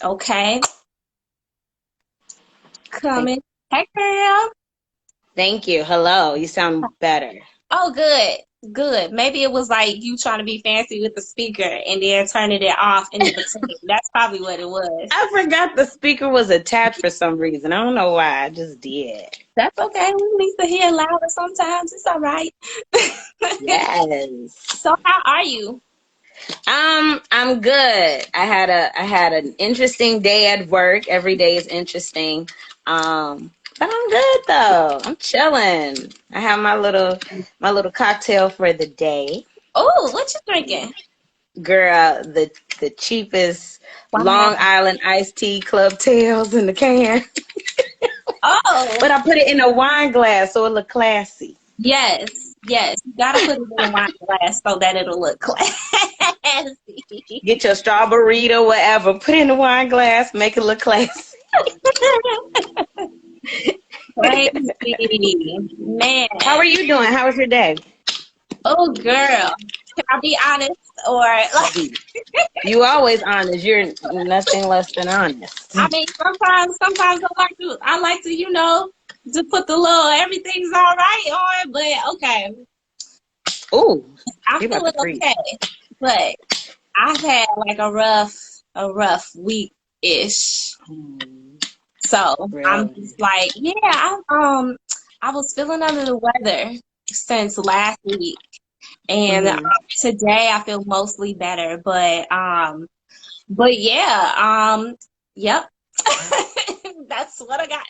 Okay. Thank, Coming. Hey, girl. thank you. Hello. You sound better. Oh, good. Good. Maybe it was like you trying to be fancy with the speaker and then turning it off in the between. That's probably what it was. I forgot the speaker was attached for some reason. I don't know why. I just did. That's okay. We need to hear louder sometimes. It's all right. Yes. So, how are you? I'm good. I had an interesting day at work. Every day is interesting. But I'm good though. I'm chilling. I have my little cocktail for the day. Oh, what you drinking? Girl, the cheapest Wow. Long Island iced tea club tails in the can. Oh, But I put it in a wine glass so it look classy. yes. Yes. You gotta put it in a wine glass so that it'll look classy. Get your strawberry or whatever, put it in a wine glass, make it look classy. Crazy. Man. How are you doing? How was your day? Oh, girl. Can I be honest? Or like, You always honest. You're nothing less than honest. I mean, sometimes I like to, to put the little everything's all right on, but okay, Ooh, I'm you about to feeling preach. okay. But I've had like a rough week-ish. So I'm Really? just like, yeah, I was feeling under the weather since last week. And Hmm. today I feel mostly better, but yeah, yep. That's what I got.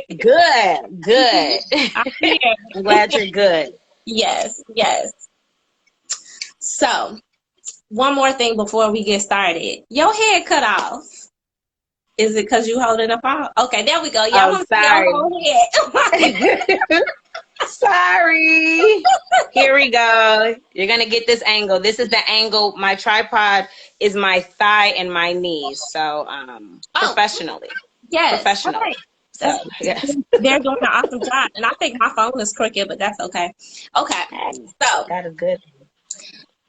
Good, good. I'm here. I'm glad you're good. Yes, yes. So, one more thing before we get started. Your head cut off. Is it because you holding a phone? Okay, there we go. Yeah, I Oh, want to see your sorry. whole head. Sorry. Here we go. You're gonna get this angle. This is the angle. My tripod is my thigh and my knees. So, Oh, professionally, yes. All professionally. right. So, That's, yes. they're doing an awesome job. And I think my phone is crooked, but that's okay. Okay. Hey, So, that is good.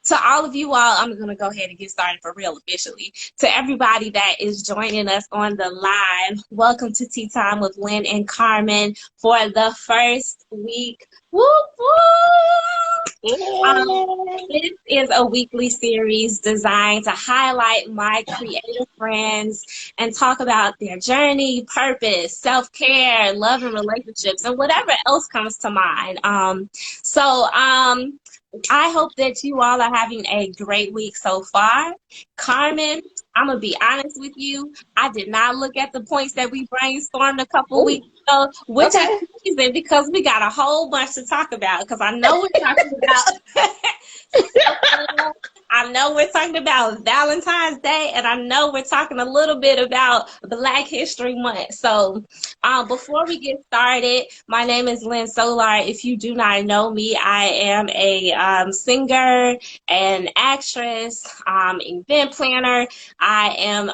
to all of you all, I'm going to go ahead and get started for real officially. To everybody that is joining us on the live, welcome to Tea Time with Lynn and Carmen for the first week. Whoop, whoop. Um, this is a weekly series designed to highlight my creative friends and talk about their journey, purpose, self-care, love and relationships, and whatever else comes to mind. So I hope that you all are having a great week so far. Carmen, I'm going to be honest with you. I did not look at the points that we brainstormed a couple Ooh, weeks ago, which is okay. amazing because we got a whole bunch to talk about. Because I know we're talking about I know we're talking about Valentine's Day, and I know we're talking a little bit about Black History Month. So, before we get started, my name is Lynn Solar. If you do not know me, I am a singer, an actress, event planner. I am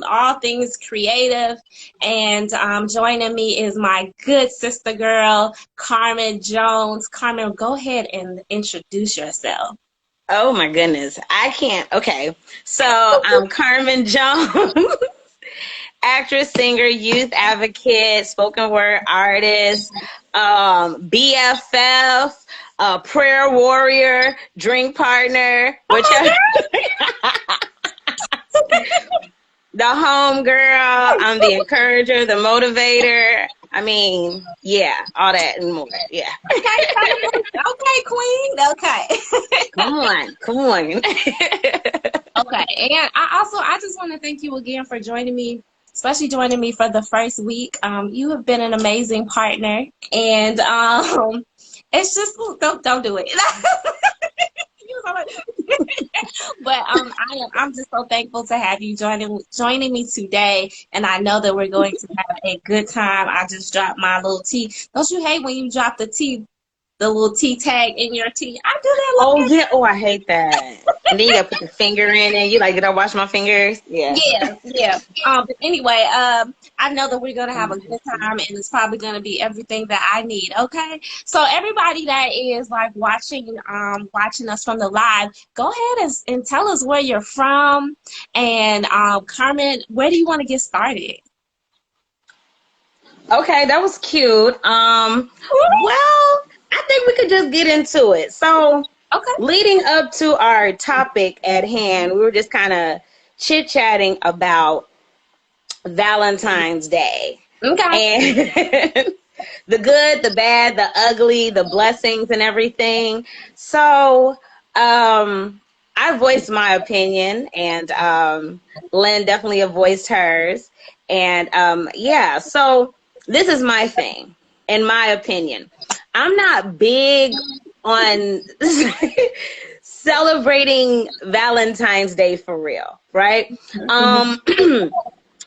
all things creative, and joining me is my good sister girl, Carmen Jones. Carmen, go ahead and introduce yourself. Oh my goodness. I can't. Okay. So I'm Carmen Jones, actress, singer, youth advocate, spoken word artist, BFF, prayer warrior, drink partner, whichever. The home girl. I'm the encourager, the motivator. I mean, yeah, all that and more. Yeah. Okay, Queen. Okay. Come on. Come on. Okay. And I just want to thank you again for joining me, especially joining me for the first week. You have been an amazing partner. And it's just don't do it. But I'm just so thankful to have you joining me today, and I know that we're going to have a good time. I just dropped my little tea. Don't you hate when you drop the little tea tag in your tea? I do that. Oh, yeah. Oh, I hate that. And then you gotta put the finger in it. You like, did I wash my fingers? Yeah. Yeah. But anyway, I know that we're gonna have a good time, and it's probably gonna be everything that I need. Okay. So everybody that is like watching us from the live, go ahead and tell us where you're from, and Carmen, where do you want to get started? Okay, that was cute. Well, I think we could just get into it. So, Okay. leading up to our topic at hand, we were just kind of chit-chatting about Valentine's Day. Okay. And the good, the bad, the ugly, the blessings and everything. So, I voiced my opinion, and Lynn definitely voiced hers. And yeah, so this is my thing, in my opinion. I'm not big on celebrating Valentine's Day for real, right?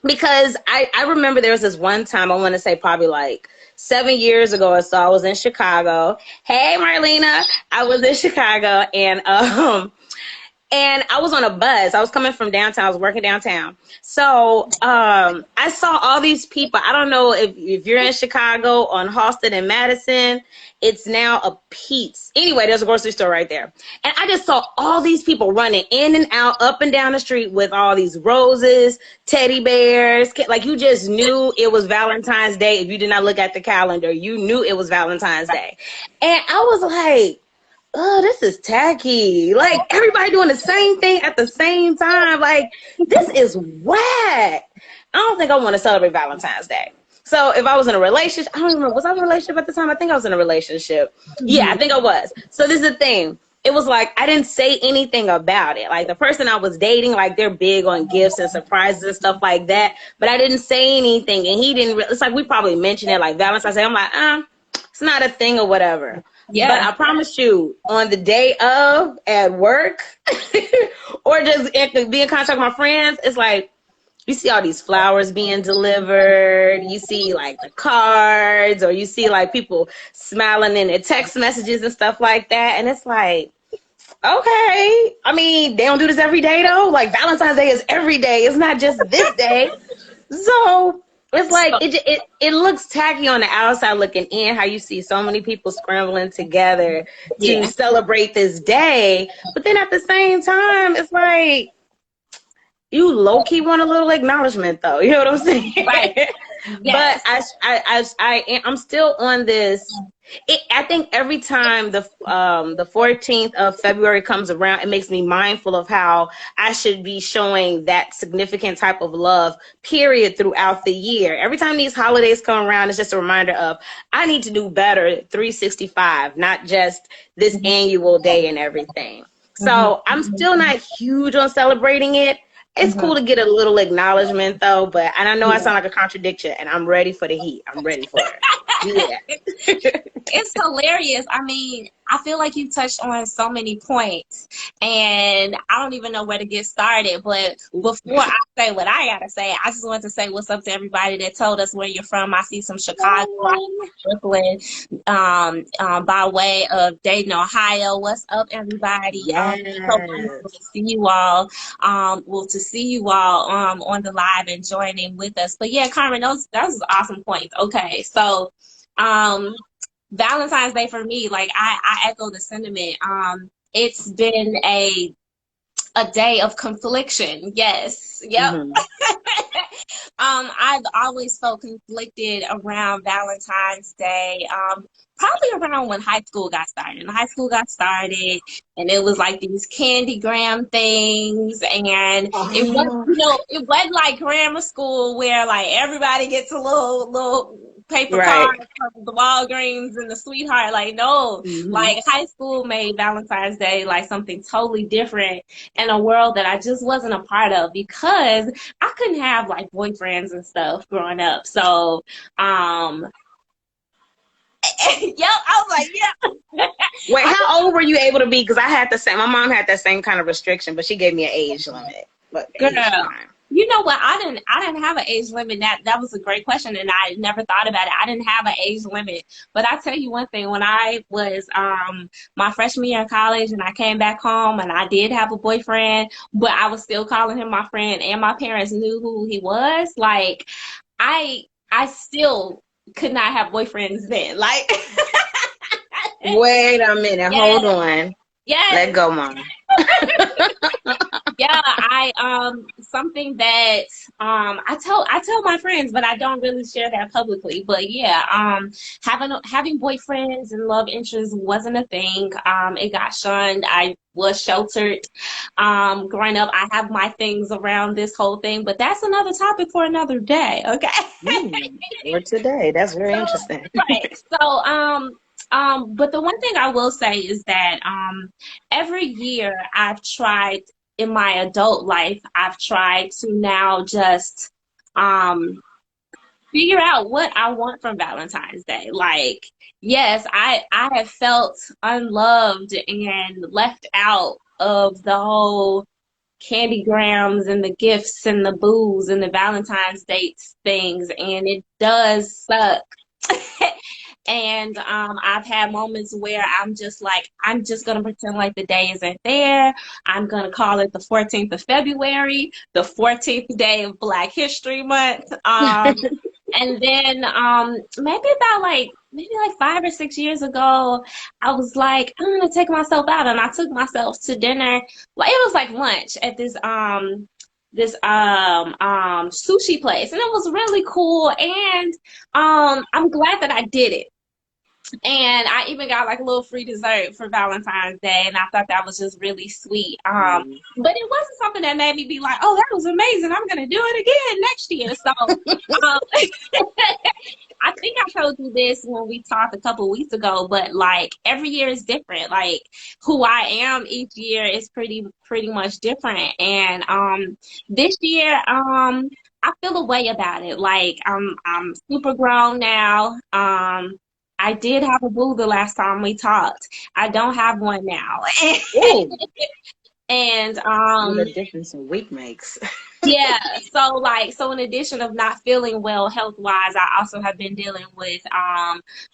Because I remember there was this one time, I want to say probably like 7 years ago or so, I was in Chicago. Hey, Marlena, I was in Chicago, and I was on a bus. I was coming from downtown. I was working downtown. So I saw all these people. I don't know if you're in Chicago on Halsted and Madison. It's now a Pete's. Anyway, there's a grocery store right there. And I just saw all these people running in and out, up and down the street with all these roses, teddy bears. Like, you just knew it was Valentine's Day. If you did not look at the calendar, you knew it was Valentine's Day. And I was like, oh, this is tacky. Like, everybody doing the same thing at the same time. Like, this is whack. I don't think I want to celebrate Valentine's Day. So if I was in a relationship, I don't remember, was I in a relationship at the time? I think I was in a relationship. Yeah, I think I was. So this is the thing. It was like, I didn't say anything about it. Like, the person I was dating, like, they're big on gifts and surprises and stuff like that. But I didn't say anything. And he didn't, it's like, we probably mentioned it, like Valentine's Day. I'm like, it's not a thing or whatever. Yeah. But I promise you, on the day of, at work, or just be in contact with my friends, it's like, you see all these flowers being delivered. You see, like, the cards, or you see, like, people smiling in their text messages and stuff like that. And it's like, okay. I mean, they don't do this every day, though. Like, Valentine's Day is every day. It's not just this day. So it's like, it looks tacky on the outside looking in, how you see so many people scrambling together to celebrate this day. But then at the same time, it's like, you low-key want a little acknowledgement, though. You know what I'm saying? Right. Yes. But I'm still on this. I think every time the 14th of February comes around, it makes me mindful of how I should be showing that significant type of love, period, throughout the year. Every time these holidays come around, it's just a reminder of, I need to do better 365, not just this annual day and everything. So I'm still not huge on celebrating it. It's cool to get a little acknowledgement, though, but, and I know I sound like a contradiction, and I'm ready for the heat. I'm ready for it. Yeah. It's hilarious. I mean, I feel like you touched on so many points, and I don't even know where to get started. But before I say what I gotta say, I just want to say what's up to everybody that told us where you're from. I see some Chicago, Brooklyn, by way of Dayton, Ohio. What's up, everybody? Yes. So wonderful to see you all. To see you all on the live and joining with us. But yeah, Carmen, those awesome points. Okay, so Valentine's Day for me, like I echo the sentiment. It's been a day of confliction. Yes. Yep. Mm-hmm. I've always felt conflicted around Valentine's Day. Probably around when high school got started. And high school got started, and it was like these candygram things, and it was, it wasn't like grammar school where like everybody gets a little paper card from the Walgreens and the sweetheart. Like, no, like high school made Valentine's Day like something totally different in a world that I just wasn't a part of, because I couldn't have like boyfriends and stuff growing up. So, yep, I was like, yeah. Wait, how old were you able to be? Because I had the same, my mom had that same kind of restriction, but she gave me an age limit. But girl, You know what? I didn't have an age limit. That was a great question, and I never thought about it. I didn't have an age limit. But I tell you one thing, when I was my freshman year in college and I came back home and I did have a boyfriend, but I was still calling him my friend and my parents knew who he was, like I still could not have boyfriends then. Like Wait a minute. Hold yes, on. Let yes. go, Mom. Yeah, I something that I tell my friends, but I don't really share that publicly. But yeah, having boyfriends and love interests wasn't a thing. It got shunned. I was sheltered. Growing up, I have my things around this whole thing, but that's another topic for another day. Okay. Or today. That's very So, interesting. right. So, but the one thing I will say is that every year I've tried in my adult life, I've tried to now just um figure out what I want from Valentine's Day. Like, yes, I have felt unloved and left out of the whole candy grams and the gifts and the booze and the Valentine's dates things, and it does suck. And I've had moments where I'm just like, I'm just gonna pretend like the day isn't there. I'm gonna call it the 14th of February, the 14th day of Black History Month. And then maybe like 5 or 6 years ago, I was like, I'm gonna take myself out, and I took myself to dinner. Like it was like lunch at this sushi place, and it was really cool. And I'm glad that I did it. And I even got like a little free dessert for Valentine's Day, and I thought that was just really sweet. Mm. But it wasn't something that made me be like, "Oh, that was amazing! I'm gonna do it again next year." So, I think I told you this when we talked a couple weeks ago, but like every year is different. Like who I am each year is pretty much different. And this year, I feel a way about it. Like I'm super grown now. I did have a boo the last time we talked. I don't have one now. Ooh, And what a difference a week makes. yeah, so in addition of not feeling well health wise, I also have been dealing with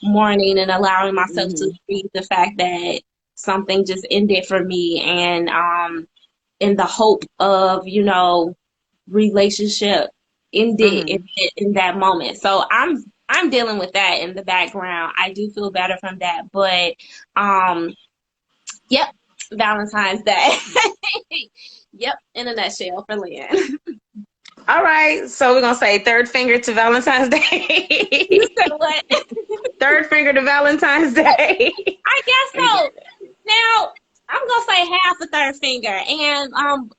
mourning and allowing myself to Hmm. grieve the fact that something just ended for me, and in the hope of, relationship ended Hmm. in that moment. So I'm dealing with that in the background. I do feel better from that, but um yep, Valentine's Day. Yep, in a nutshell for Lynn. All right, so we're gonna say third finger to Valentine's You Day. said what? Third finger to Valentine's Day. I guess so. Now I'm gonna say half a third finger, and all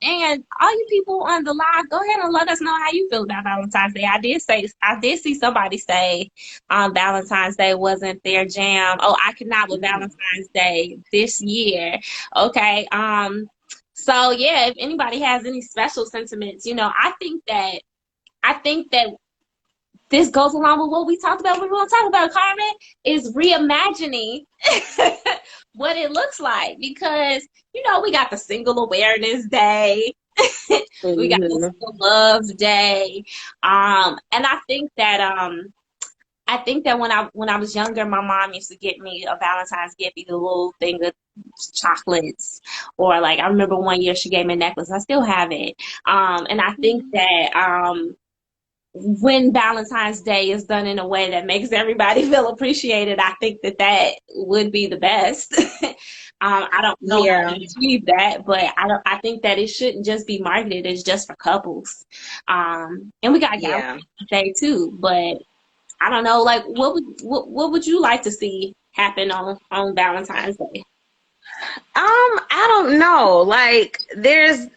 you people on the live, go ahead and let us know how you feel about Valentine's Day. I did see somebody say Valentine's Day wasn't their jam. Oh, I could not with Mm. Valentine's Day this year. Okay. So yeah, if anybody has any special sentiments, I think that this goes along with what we talked about. What we want to talk about, Carmen, is reimagining what it looks like, because we got the Single Awareness Day, we got the Mhm. Single Love Day, and I think that when I was younger, my mom used to get me a Valentine's gift, either a little thing of chocolates, or like I remember one year she gave me a necklace. I still have it, and I think that when Valentine's Day is done in a way that makes everybody feel appreciated, I think that would be the best. I don't know how Yeah, to achieve that, but I think that it shouldn't just be marketed as just for couples. And we got yeah. Galentine's Day too, but I don't know. Like, what would you like to see happen on Valentine's Day? I don't know. Like, there's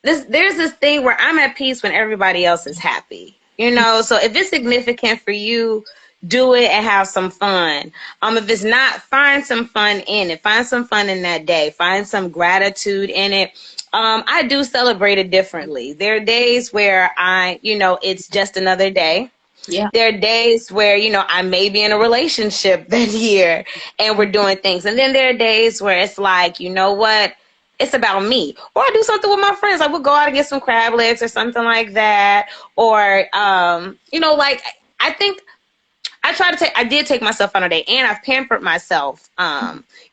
this thing where I'm at peace when everybody else is happy. So if it's significant for you, do it and have some fun. If it's not, find some fun in it. Find some fun in that day. Find some gratitude in it. I do celebrate it differently. There are days where it's just another day. Yeah. There are days where, I may be in a relationship that year and we're doing things. And then there are days where it's like, you know what? it's about me. Or I do something with my friends. Like we'll go out and get some crab legs or something like that. Or, you know, like I think I did take myself on a date, and I've pampered myself,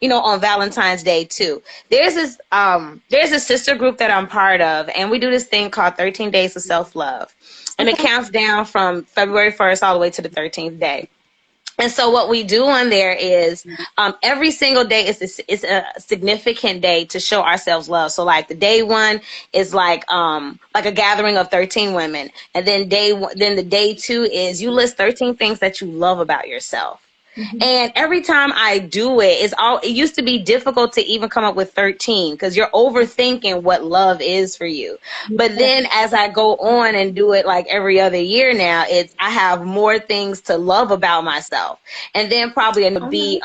you know, on Valentine's Day too. There's a sister group that I'm part of, and we do this thing called 13 Days of Self-Love. And it counts down from February 1st all the way to the 13th day. And so what we do on there is every single day is a significant day to show ourselves love. So like the day one is like a gathering of 13 women. And then the day two is you list 13 things that you love about yourself. Mm-hmm. And every time I do it, it used to be difficult to even come up with 13 because you're overthinking what love is for you. But then as I go on and do it like every other year now, I have more things to love about myself. And then probably it'll be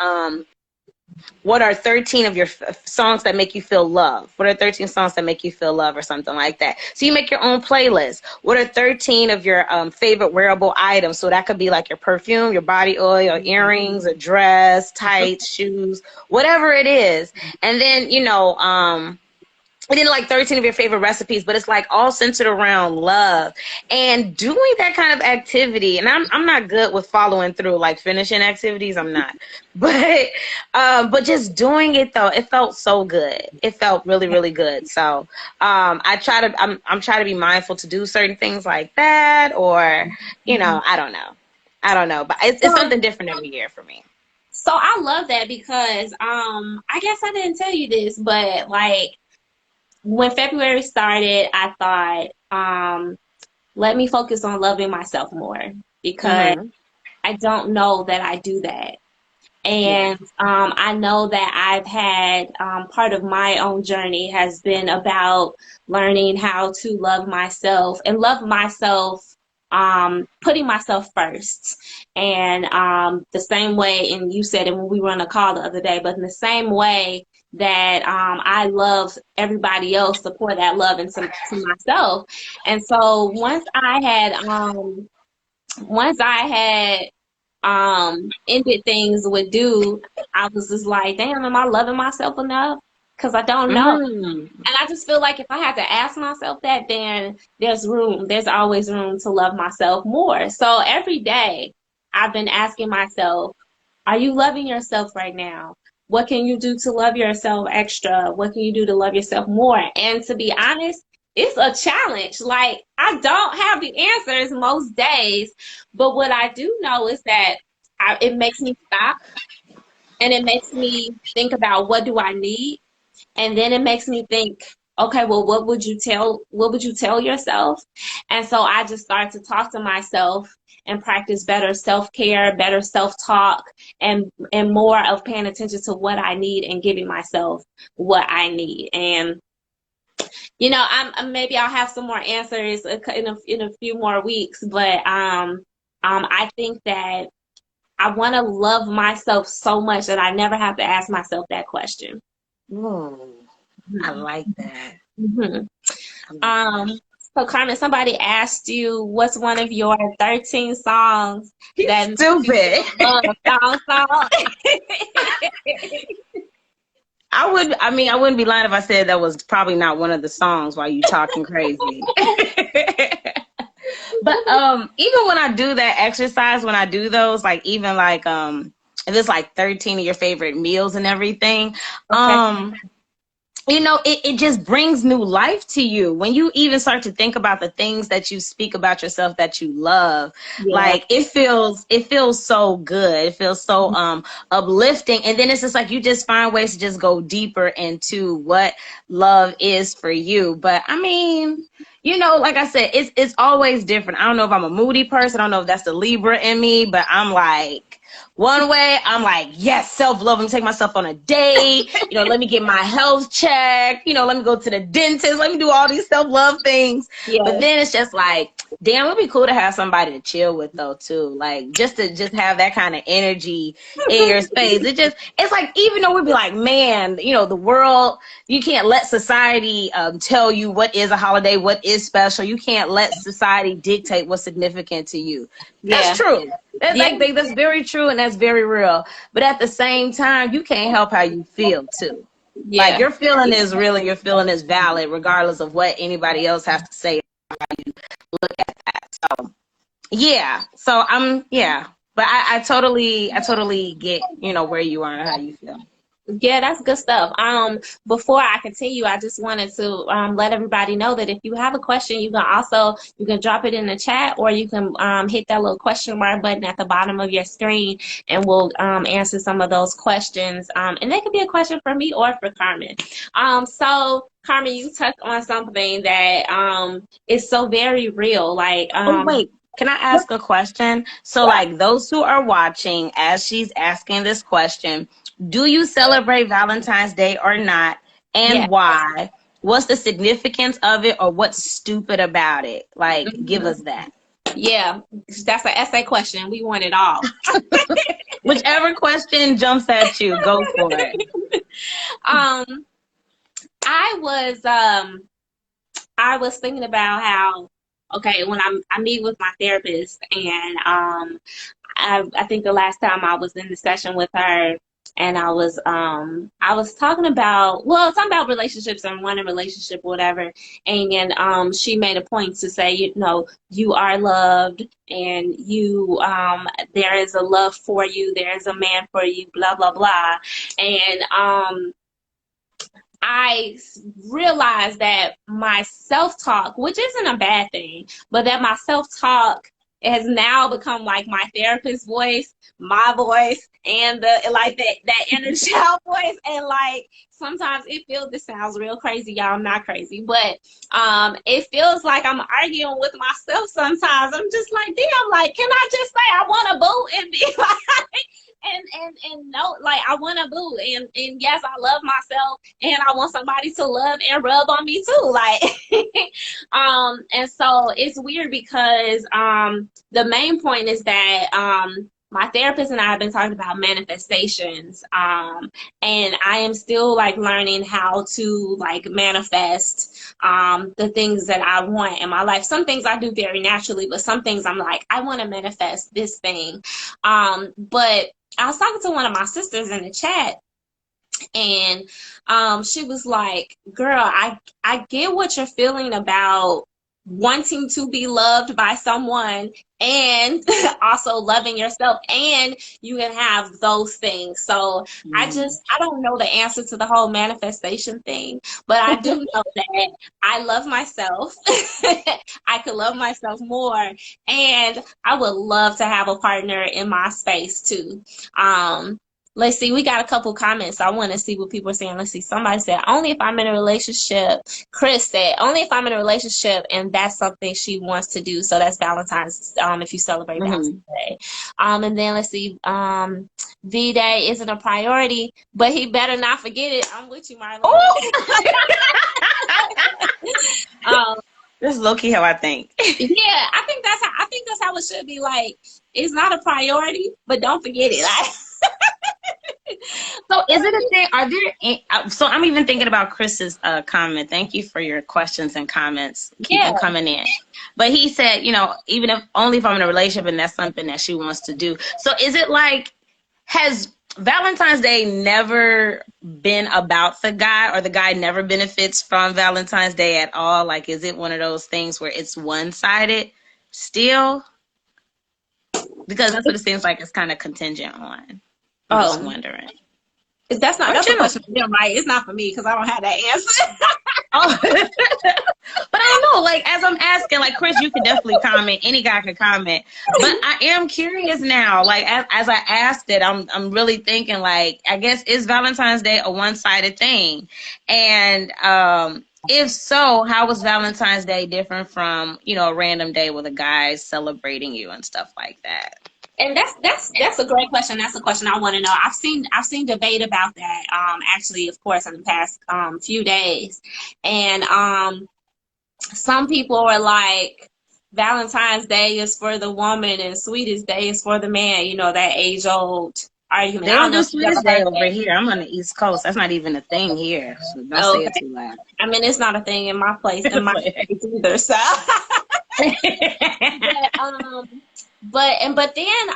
what are 13 of your songs that make you feel love? What are 13 songs that make you feel love or something like that? So you make your own playlist. What are 13 of your favorite wearable items? So that could be like your perfume, your body oil, your earrings, a dress, tights, shoes, whatever it is. And then, you know, and then like 13 of your favorite recipes, but it's like all centered around love and doing that kind of activity. And I'm not good with following through, like finishing activities. I'm not, but just doing it though, it felt so good. It felt really, really good. So, I'm trying to be mindful to do certain things like that, or, you know, I don't know, but it's something different every year for me. So I love that because, I guess I didn't tell you this, but like, when February started, I thought, let me focus on loving myself more because I don't know that I do that. And I know that I've had part of my own journey has been about learning how to love myself and love myself, putting myself first. And the same way, and you said it when we were on a call the other day, but in the same way that I love everybody else to pour that love into to myself. And so once I had ended things with dude, I was just like, damn, am I loving myself enough? Because I don't know. And I just feel like if I had to ask myself that, then there's always room to love myself more. So every day I've been asking myself, are you loving yourself right now? What can you do to love yourself extra? What can you do to love yourself more? And to be honest, it's a challenge. Like, I don't have the answers most days, but what I do know is that it makes me stop, and it makes me think about what do I need, and then it makes me think, okay, well, what would you tell yourself? And so I just start to talk to myself and practice better self-care, better self-talk, and more of paying attention to what I need and giving myself what I need. And you know, maybe I'll have some more answers in a few more weeks, but I think that I want to love myself so much that I never have to ask myself that question. Ooh, I like that. So Carmen, somebody asked you what's one of your 13 songs that stupid song. I wouldn't be lying if I said that was probably not one of the songs while you talking crazy. But even when I do that exercise, when I do those, like even like if it's like 13 of your favorite meals and everything, you know, it just brings new life to you when you even start to think about the things that you speak about yourself that you love. Like it feels so good. It feels so uplifting. And then it's just like you just find ways to just go deeper into what love is for you. But I mean, you know, like I said, it's always different. I don't know if I'm a moody person. I don't know if that's the Libra in me, but I'm like, one way, I'm like, yes, self-love. Let me take myself on a date. You know, let me get my health checked. You know, let me go to the dentist. Let me do all these self-love things. But then it's just like, damn, it'd be cool to have somebody to chill with though too. Like just to have that kind of energy in your space. It's like, even though we'd be like, man, you know, the world, you can't let society tell you what is a holiday, what is special. You can't let society dictate what's significant to you. That's true. That's very true, and that's very real. But at the same time, you can't help how you feel too. Like, Yeah. your feeling is real and your feeling is valid, regardless of what anybody else has to say. Look at that. So, yeah. So yeah. But I totally get, where you are and how you feel. Yeah, that's good stuff. Before I continue, I just wanted to let everybody know that if you have a question, you can drop it in the chat, or you can hit that little question mark button at the bottom of your screen, and we'll answer some of those questions. And they could be a question for me or for Carmen. So Carmen, you touched on something that is so very real. Like, Oh, wait. Can I ask a question? So, like, those who are watching, as she's asking this question, do you celebrate Valentine's Day or not? yeah. And why? What's the significance of it, or what's stupid about it? Like, give us that. Yeah, that's an essay question. We want it all. Whichever question jumps at you, go for it. Um, I was I was thinking about how, okay, when I meet with my therapist, and I think the last time I was in the session with her, and I was talking about relationships and wanting a relationship or whatever, and she made a point to say, you are loved, and there is a love for you, there is a man for you, blah blah blah. And I realized that my self-talk, which isn't a bad thing, but that my self-talk has now become like my therapist's voice, my voice, and that inner child voice. And like sometimes this sounds real crazy, y'all. I'm not crazy, but it feels like I'm arguing with myself sometimes. I'm just like, damn, like, can I just say I want a boo and be like, and no, like, I want a boo, and yes, I love myself, and I want somebody to love and rub on me too, like. And so it's weird because the main point is that my therapist and I have been talking about manifestations, and I am still like learning how to like manifest the things that I want in my life. Some things I do very naturally, but some things I'm like, I want to manifest this thing. But I was talking to one of my sisters in the chat, and she was like, girl, I get what you're feeling about wanting to be loved by someone, and also loving yourself, and you can have those things. So I don't know the answer to the whole manifestation thing, but I do know that I love myself. I could love myself more, and I would love to have a partner in my space too. Let's see, we got a couple comments. I want to see what people are saying. Let's see. Somebody said, only if I'm in a relationship. Chris said, only if I'm in a relationship and that's something she wants to do. So that's Valentine's, if you celebrate Valentine's Day. And then let's see, V-Day isn't a priority, but he better not forget it. I'm with you, Marlon. This is low-key how I think. Yeah, I think that's how it should be. Like, it's not a priority, but don't forget it. So is it a thing? Are there? So I'm even thinking about Chris's comment. Thank you for your questions and comments. Keep them coming in. But he said, even if only if I'm in a relationship and that's something that she wants to do. So is it like, has Valentine's Day never been about the guy, or the guy never benefits from Valentine's Day at all? Like, is it one of those things where it's one-sided still? Because that's what it seems like it's kind of contingent on. I'm just wondering. That's a question for them, right? It's not for me because I don't have that answer. But I don't know. Like, as I'm asking, like, Chris, you can definitely comment. Any guy can comment. But I am curious now. Like, as I asked it, I'm really thinking, like, I guess, is Valentine's Day a one-sided thing? And if so, how was Valentine's Day different from, a random day with a guy celebrating you and stuff like that? And that's a great question. That's a question I want to know. I've seen debate about that. Actually, of course, in the past few days, and some people are like, Valentine's Day is for the woman and Sweetest Day is for the man. That age old argument. They don't do Sweetest Day over here. I'm on the East Coast. That's not even a thing here. So don't say it too loud. I mean, it's not a thing in my place, in my place either. So. But then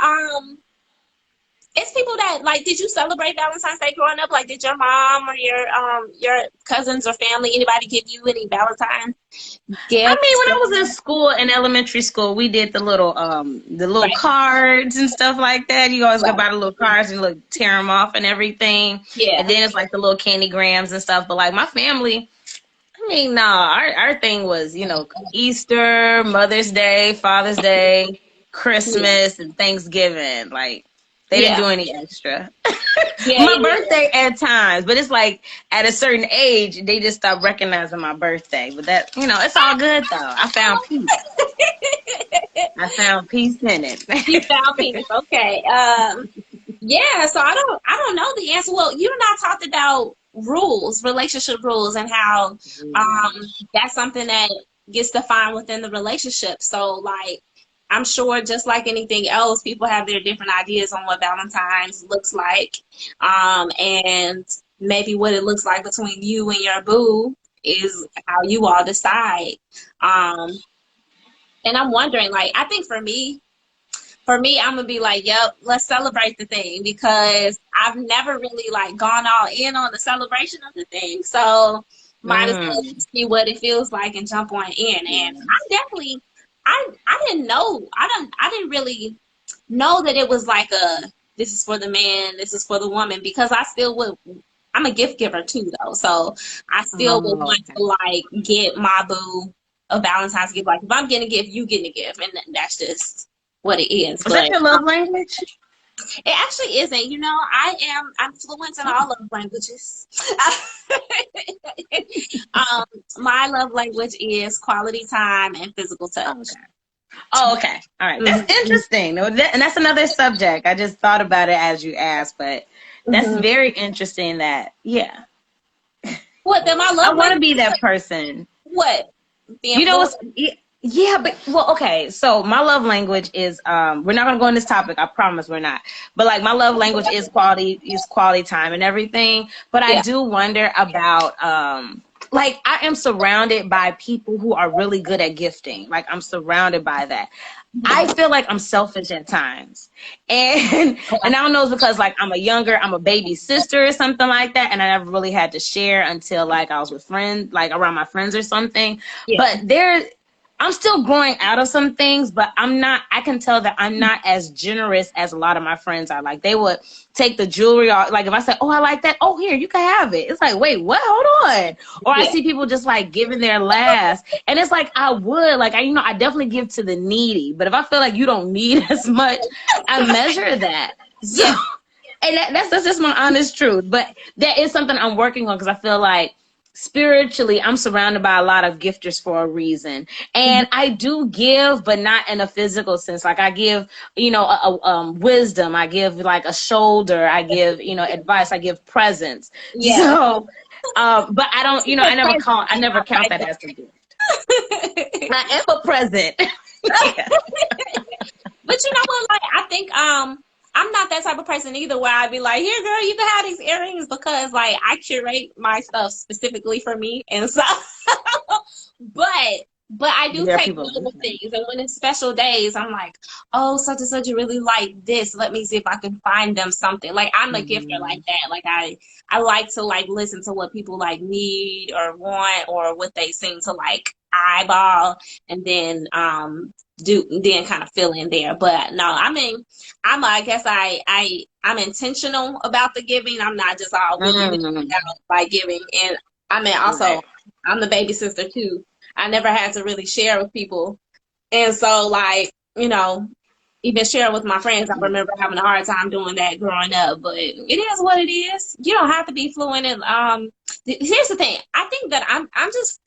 it's people that like, did you celebrate Valentine's Day growing up? Like, did your mom or your cousins or family, anybody give you any Valentine I mean, gifts? when I was in school, in elementary school, we did the little Right. cards and stuff like that. You always go Right. buy the little cards and look tear them off and everything. And Yeah. then it's like the little candy grams and stuff. But like my family, I mean, no, our thing was, Easter, Mother's Day, Father's Day, Yeah. Christmas, and Thanksgiving. Like they didn't Yeah. do any extra. Yeah. My Yeah. birthday at times, but it's like at a certain age, they just stopped recognizing my birthday. But that, it's all good though. I found peace. I found peace in it. You found peace. Okay. Yeah, so I don't know the answer. Well, you and I talked about rules, relationship rules, and how that's something that gets defined within the relationship. So like I'm sure just like anything else, people have their different ideas on what Valentine's looks like. And maybe what it looks like between you and your boo is how you all decide. Um, and I'm wondering, like, I think for me, I'm gonna be like, yep, let's celebrate the thing because I've never really like gone all in on the celebration of the thing. So might as well Mm. see what it feels like and jump on in. And Yeah. I definitely I didn't know. I didn't really know that it was like a this is for the man, this is for the woman because I still would I'm a gift giver too though. So I still would Oh, want okay. to like get my boo a Valentine's gift. Like if I'm getting a gift, you getting a gift, and that's just what it is. Was that But your love language? it actually isn't. I'm fluent in all love languages. um, my love language is quality time and physical Oh, touch. okay. Oh, okay. All right. That's Mm-hmm. interesting. No, and that's another subject. I just thought about it as you asked, but that's Mm-hmm. very interesting that, yeah. What? Then my I love want to language? be that person. What? Being You know fluent? what's yeah, but well, okay. So my love language is we're not gonna go on this topic. I promise we're not. But like my love language is quality time and everything. But I Yeah. do wonder about like I am surrounded by people who are really good at gifting. Like I'm surrounded by that. I feel like I'm selfish at times. And I don't know, it's because like I'm a baby sister or something like that, and I never really had to share until like I was with friends, like around my friends or something. Yeah. But I'm still growing out of some things, but I can tell that I'm not as generous as a lot of my friends are. Like they would take the jewelry off. Like if I say, oh, I like that. Oh, here, you can have it. It's like, wait, what? Hold on. Or I Yeah. see people just like giving their last. And it's like, I definitely give to the needy. But if I feel like you don't need as much, I measure that. So, Yeah. and that's just my honest truth. But that is something I'm working on because I feel like spiritually I'm surrounded by a lot of gifters for a reason, and I do give, but not in a physical sense. Like I give, wisdom, I give like a shoulder, I give, advice, I give presents. Yeah. So but I don't, But I never count that as a gift. I am a present. Yeah. But you know what? Like, I think I'm not that type of person either where I'd be like, here, girl, you can have these earrings because like I curate my stuff specifically for me. And so but I do There are take people little listening. things, and when it's special days, I'm like, oh, such and such you really like this. Let me see if I can find them something. Like I'm a gifter like that. Like I like to like listen to what people like need or want or what they seem to like eyeball, and then kind of fill in there. But no, I mean, I guess I'm intentional about the giving. I'm not just all willy-nilly Mm, out by giving. And I mean, also right. I'm the baby sister too. I never had to really share with people. And so like, even sharing with my friends, I remember having a hard time doing that growing up, but it is what it is. You don't have to be fluent in here's the thing. I think that I'm just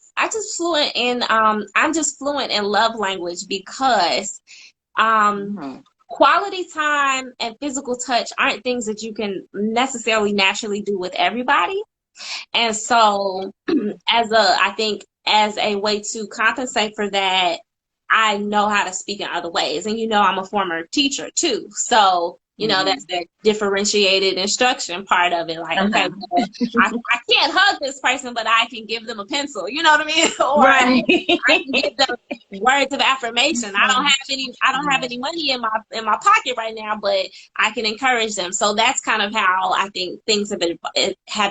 fluent in love language because Mm. quality time and physical touch aren't things that you can necessarily naturally do with everybody. And so I think as a way to compensate for that, I know how to speak in other ways. And I'm a former teacher too. So, you know, that's that differentiated instruction part of it. Like, okay, well, I can't hug this person, but I can give them a pencil. You know what I mean? Or Right. I can give them words of affirmation. I don't have any money in my pocket right now, but I can encourage them. So that's kind of how I think things have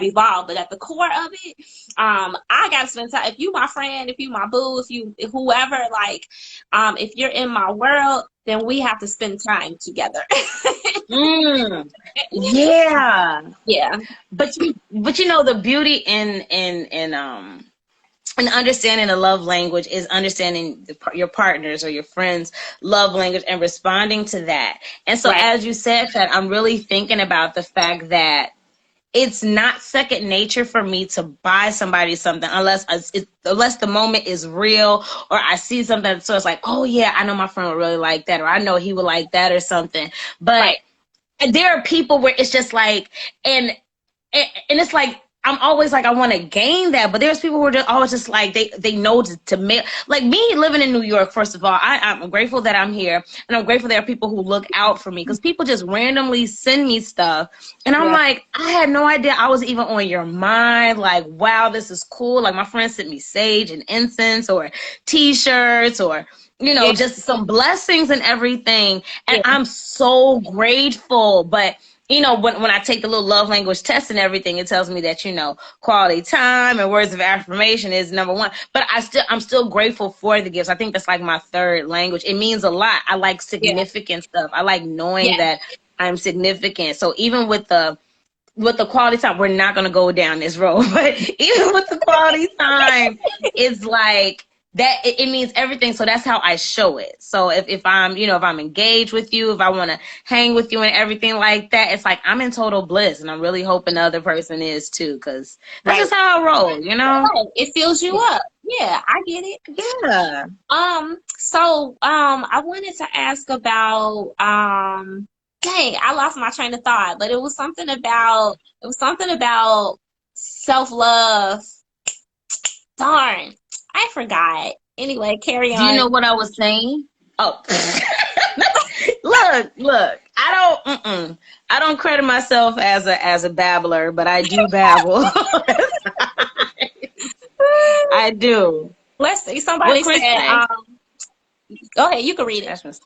evolved. But at the core of it, I gotta spend time. If you my friend, if you my boo, if whoever, like, if you're in my world, then we have to spend time together. Yeah. Yeah. But you know, the beauty in understanding the love language is understanding your partners or your friends' love language and responding to that. And so, Right. as you said, that I'm really thinking about the fact that it's not second nature for me to buy somebody something unless the moment is real, or I see something. So it's like, oh yeah, I know my friend would really like that, or I know he would like that, or something. But there are people where it's just like, and it's like, I'm always like, I want to gain that, but there's people who are just always just like, they know to make, like me living in New York. First of all, I'm grateful that I'm here, and I'm grateful there are people who look out for me, because people just randomly send me stuff, and I'm like, I had no idea I was even on your mind. Like, wow, this is cool. Like, my friend sent me sage and incense, or T-shirts, or just some blessings and everything, and I'm so grateful. But when I take the little love language test and everything, it tells me that, quality time and words of affirmation is number one. But I'm still grateful for the gifts. I think that's like my third language. It means a lot. I like significant stuff. I like knowing that I'm significant. So even with the quality time, we're not going to go down this road, but even with the quality time, it's like, that it means everything. So that's how I show it. So if I'm, if I'm engaged with you, if I want to hang with you and everything like that, it's like I'm in total bliss, and I'm really hoping the other person is too, because that's just how I roll, It fills you up. Yeah, I get it. Yeah. So I wanted to ask about dang, I lost my train of thought, but it was something about self-love. Darn, I forgot. Anyway, carry on. Do you know what I was saying? Oh, look. I don't credit myself as a babbler, but I do babble. I do. Let's see. Somebody said, go ahead. You can read it.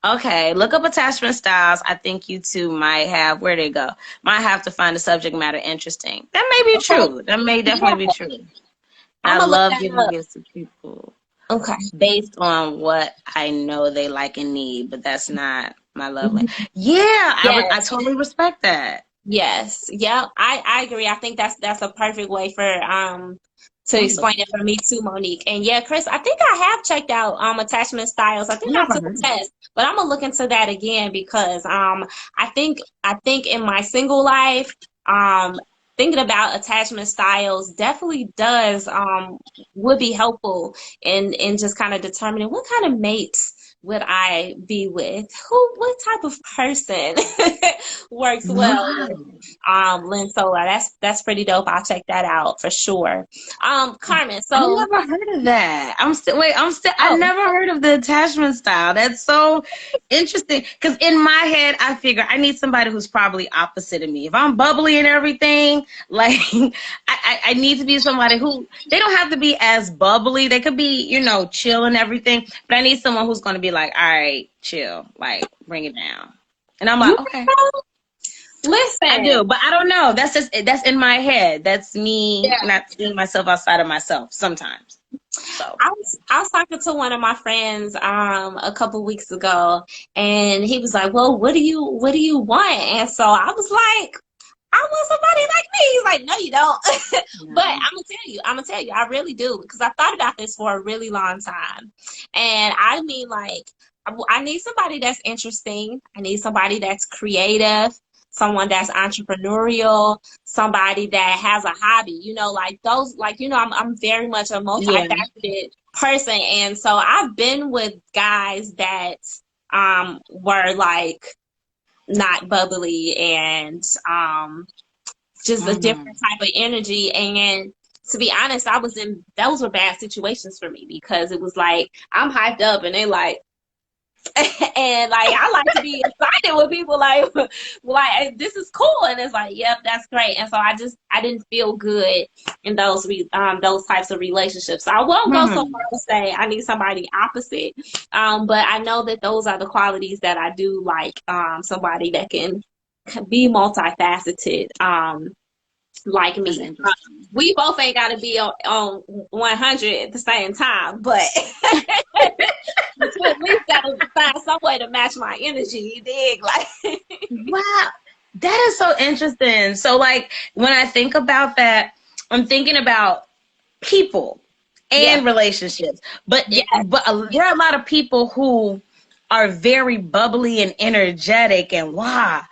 Okay, look up attachment styles. I think you two might have, where they go? Might have to find the subject matter interesting. That may be true. That may definitely be true. I love giving gifts to people. Okay. Based on what I know they like and need, but that's not my love language. Yeah, I totally respect that. Yes. Yeah, I agree. I think that's a perfect way for to explain it for me too, Monique. And yeah, Chris, I think I have checked out attachment styles. I think I took a test, but I'm gonna look into that again, because I think in my single life, thinking about attachment styles definitely would be helpful in just kind of determining what kind of mates would I be with, what type of person works well with Lynn Solar. That's pretty dope. I'll check that out for sure. Carmen, so I never heard of that. I never heard of the attachment style. That's so interesting, because in my head I figure I need somebody who's probably opposite of me. If I'm bubbly and everything, like I need to be somebody who, they don't have to be as bubbly. They could be, chill and everything, but I need someone who's going to be like, all right, chill, like bring it down. And I'm like, okay. Listen, I do, but I don't know. That's in my head. That's me not seeing myself outside of myself sometimes. So I was talking to one of my friends a couple weeks ago, and he was like, well, what do you want? And so I was like, I want somebody like me. He's like, no, you don't. But I'm gonna tell you, I really do, because I thought about this for a really long time. And I mean, like, I need somebody that's interesting. I need somebody that's creative, someone that's entrepreneurial, somebody that has a hobby, like those, like, I'm very much a multifaceted person. And so I've been with guys that were like not bubbly and just a different type of energy. And to be honest, those were bad situations for me, because it was like I'm hyped up and they like, And like I like to be excited with people like this is cool, and it's like, yep, that's great. And so I didn't feel good in those types of relationships. So I won't go so Hmm. far to say I need somebody opposite, but I know that those are the qualities that I do like, somebody that can be multifaceted, like That's me. interesting. We both ain't got to be on 100 at the same time, but we at least got to find some way to match my energy. You dig? Like, Wow, that is so interesting. So, like, when I think about that, I'm thinking about people yeah, and relationships. But yeah, there are a lot of people who are very bubbly and energetic, and wow,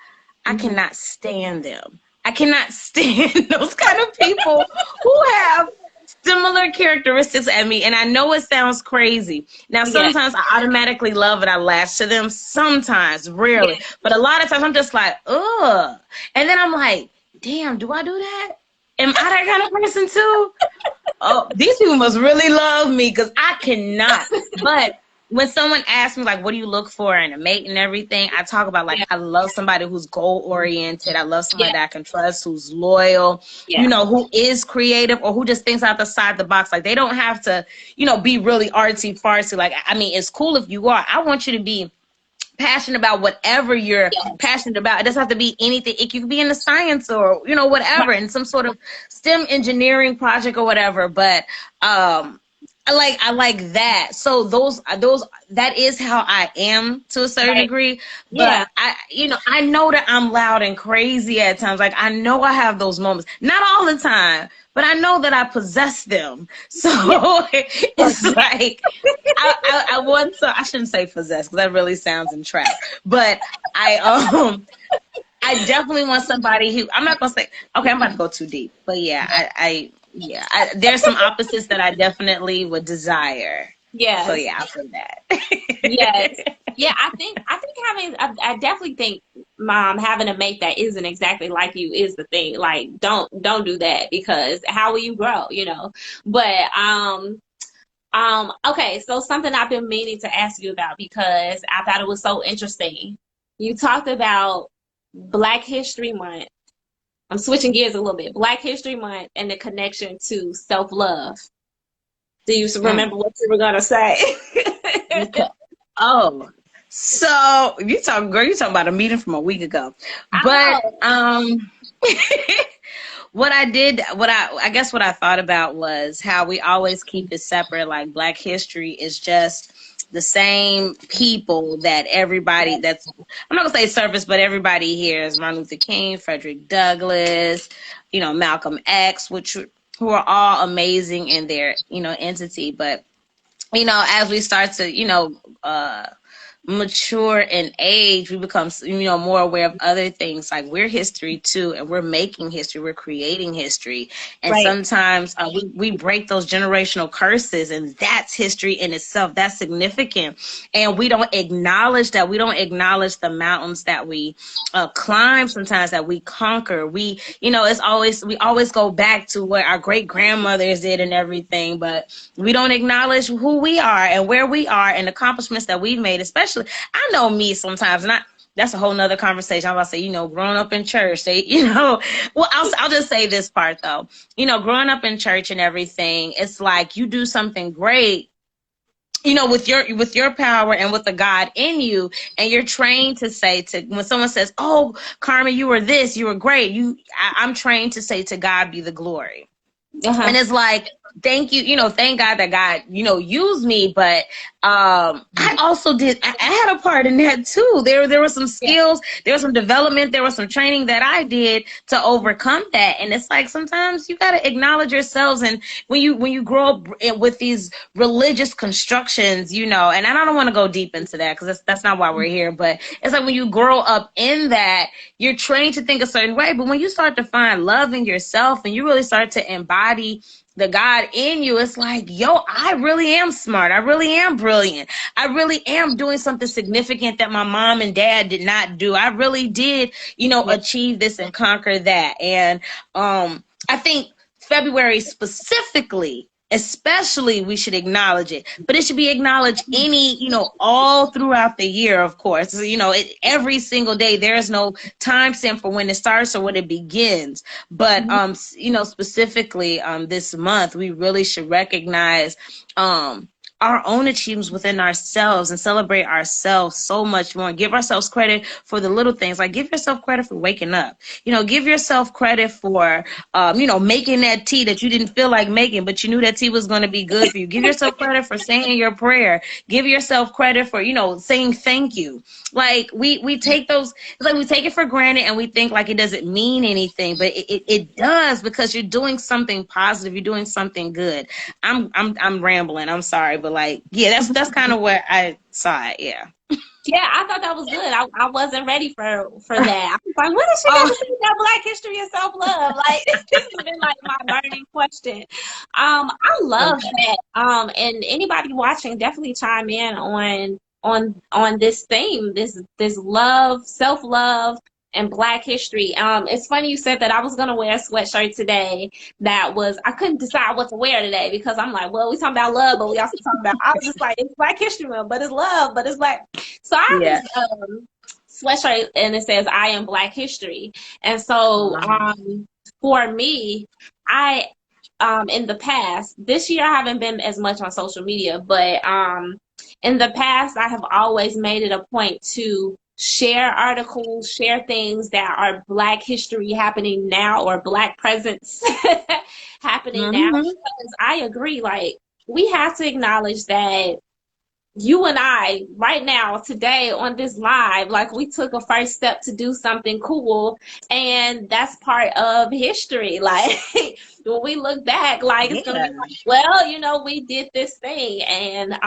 I hmm, cannot stand them. I cannot stand those kind of people who have similar characteristics at me. And I know it sounds crazy. Now, yeah, sometimes I automatically love and I latch to them. Sometimes, rarely. yeah. But a lot of times I'm just like, ugh. And then I'm like, damn, do I do that? Am I that kind of person too? Oh, these people must really love me because I cannot. But when someone asks me, like, what do you look for in a mate and everything, I talk about, like, Yeah, I love somebody who's goal oriented. I love somebody yeah, that I can trust, who's loyal, yeah, who is creative or who just thinks outside the box. Like, they don't have to, be really artsy fartsy. Like, I mean, it's cool if you are. I want you to be passionate about whatever you're yes. passionate about. It doesn't have to be anything. It could be in the science or whatever, in some sort of STEM engineering project or whatever. But I like that. So those that is how I am to a certain Right. degree. But Yeah. I know that I'm loud and crazy at times. Like, I know I have those moments. Not all the time, but I know that I possess them. So Yeah. it's like I want to. I shouldn't say possess because that really sounds entrapped. But I definitely want somebody who, I'm not gonna say, okay, I'm about to go too deep, but yeah, there's some opposites that I definitely would desire. So Yes. yeah, I'll say Yes. that. Yeah, I think I definitely think, having a mate that isn't exactly like you is the thing. Like, don't do that, because how will you grow, you know? But okay, so something I've been meaning to ask you about, because I thought it was so interesting. You talked about Black History Month. I'm switching gears a little bit. Black History Month and the connection to self-love. Do you Mm, remember what you were gonna say? okay. Oh, so girl, you talking about a meeting from a week ago, but Oh, what I did, I guess what I thought about was how we always keep it separate. Like, Black history is just the same people that everybody that's, I'm not gonna say surface, but everybody here is Martin Luther King, Frederick Douglass, Malcolm X, who are all amazing in their, entity. But, as we start to, mature in age, we become, more aware of other things. Like, we're history too, and we're making history, we're creating history. And right. sometimes we break those generational curses, and that's history in itself. That's significant. And we don't acknowledge that. We don't acknowledge the mountains that we climb, sometimes that we conquer. We always go back to what our great grandmothers did and everything, but we don't acknowledge who we are and where we are and accomplishments that we've made. Especially, I know me sometimes, and that's a whole nother conversation. I'm about to say, growing up in church, well, I'll just say this part though. Growing up in church and everything, it's like you do something great, with your power and with the God in you, and you're trained to say, to when someone says, "Oh, Carmen, you were this, you were great," I'm trained to say, "To God be the glory." Uh-huh. And it's like, thank you, thank God that God, used me. But I also I had a part in that too. There were some Yeah. skills, there was some development, there was some training that I did to overcome that. And it's like, sometimes you got to acknowledge yourselves. And when you grow up with these religious constructions, and I don't want to go deep into that because that's not why we're here. But it's like, when you grow up in that, you're trained to think a certain way. But when you start to find love in yourself and you really start to embody the God in you, it's like, yo, I really am smart. I really am brilliant. I really am doing something significant that my mom and dad did not do. I really did, Yeah. achieve this and conquer that. And I think February specifically especially we should acknowledge it, but it should be acknowledged all throughout the year, of course. Every single day, there is no time stamp for when it starts or when it begins. But specifically this month, we really should recognize our own achievements within ourselves and celebrate ourselves so much more. Give ourselves credit for the little things. Like, give yourself credit for waking up. Give yourself credit for, making that tea that you didn't feel like making, but you knew that tea was going to be good for you. Give yourself credit for saying your prayer. Give yourself credit for, saying thank you. Like, we take those, it's like we take it for granted and we think like it doesn't mean anything, but it does, because you're doing something positive. You're doing something good. I'm rambling. I'm sorry, but that's kind of where I saw it. Yeah. Yeah, I thought that was good. I wasn't ready for that. I was like, what is she going to say about Black history and self-love? Like, this has been like my burning question. I love that. And anybody watching, definitely chime in on this theme, this love, self-love, and Black history. It's funny you said that. I was gonna wear a sweatshirt today I couldn't decide what to wear today, because I'm like, well, we talking about love, but we also talking about, I was just like, it's Black History Month, but it's love, but it's Black. So I have this sweatshirt and it says, I am Black history. And so for me, I in the past, this year I haven't been as much on social media, but in the past I have always made it a point to share articles, share things that are Black history happening now, or Black presence happening now. Because I agree, like, we have to acknowledge that you and I, right now, today on this live, like, we took a first step to do something cool, and that's part of history. Like, when we look back, like, it's gonna be like, well, we did this thing, and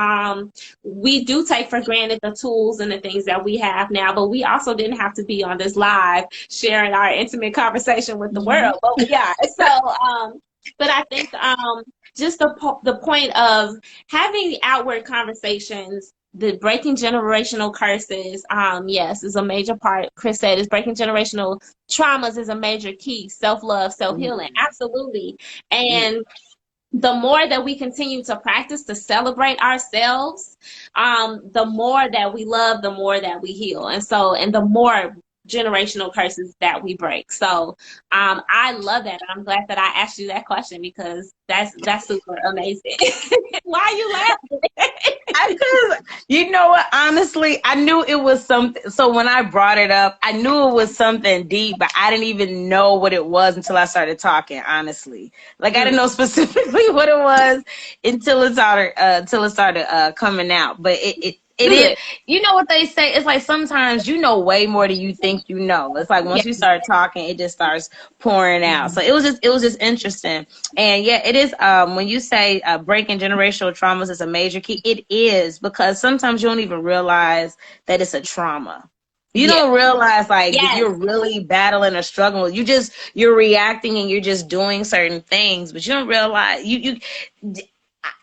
we do take for granted the tools and the things that we have now, but we also didn't have to be on this live sharing our intimate conversation with the world, but we are. So, but I think just the point of having the outward conversations, the breaking generational curses, yes, is a major part. Chris said is breaking generational traumas is a major key. Self-love, self-healing, absolutely. And the more that we continue to practice to celebrate ourselves, the more that we love, the more that we heal. And the more generational curses that we break. So I love that. I'm glad that I asked you that question, because that's super amazing. Why are you laughing? Because you know what, honestly, I knew it was something. So when I brought it up, I knew it was something deep, but I didn't even know what it was until I started talking, honestly. Like, I didn't know specifically what it was until it started coming out. But it is, you know what they say, it's like sometimes you know way more than you think you know. It's like once you start talking, it just starts pouring out. So it was just interesting. And yeah, it is, when you say breaking generational traumas is a major key, it is, because sometimes you don't even realize that it's a trauma. You don't realize, like, that you're really battling or struggling. You're reacting and you're just doing certain things, but you don't realize